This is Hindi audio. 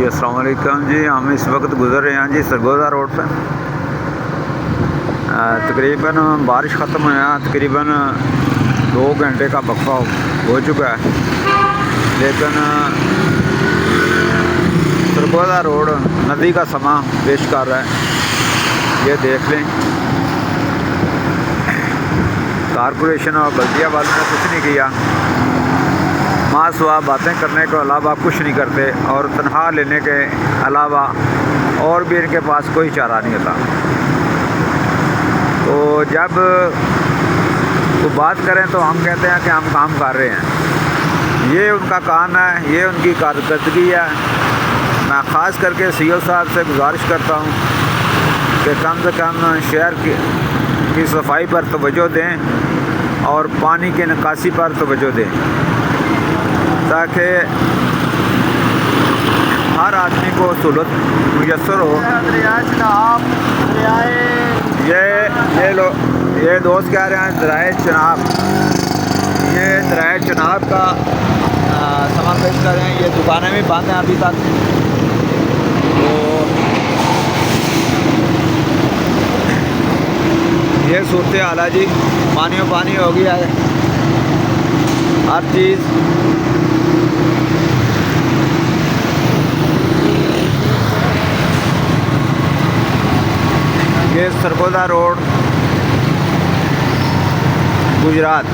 अस्सलाम वालेकुम जी। हम इस वक्त गुज़र रहे हैं जी सरगोदा रोड पर। तकरीबन बारिश ख़त्म हुआ, तकरीबन 2 घंटे का वक्फा हो चुका है, लेकिन सरगोदा रोड नदी का समा पेश कर रहा है। ये देख लें, कारपोरेशन और बल्दिया वालों ने कुछ नहीं किया, मासवा बातें करने के अलावा कुछ नहीं करते, और तनख्वाह लेने के अलावा और भी इनके पास कोई चारा नहीं होता। तो जब वो बात करें तो हम कहते हैं कि हम काम कर रहे हैं। ये उनका काम है, ये उनकी कारकर्दगी है। मैं ख़ास करके सीओ साहब से गुजारिश करता हूँ कि कम से कम शहर की सफाई पर तवज्जो दें और पानी की निकासी पर तवज्जो दें, ताकि हर आदमी को सहूलत मुयसर हो। ये दोस्त कह रहे हैं दरियाए चनाब, ये दरियाए चनाब का समा पेश कर रहे हैं। ये दुकानें भी बंद हैं अभी तक। तो ये सूरत हाल है जी, पानी हो गया है हर चीज़। ये सरगोदा रोड गुजरात।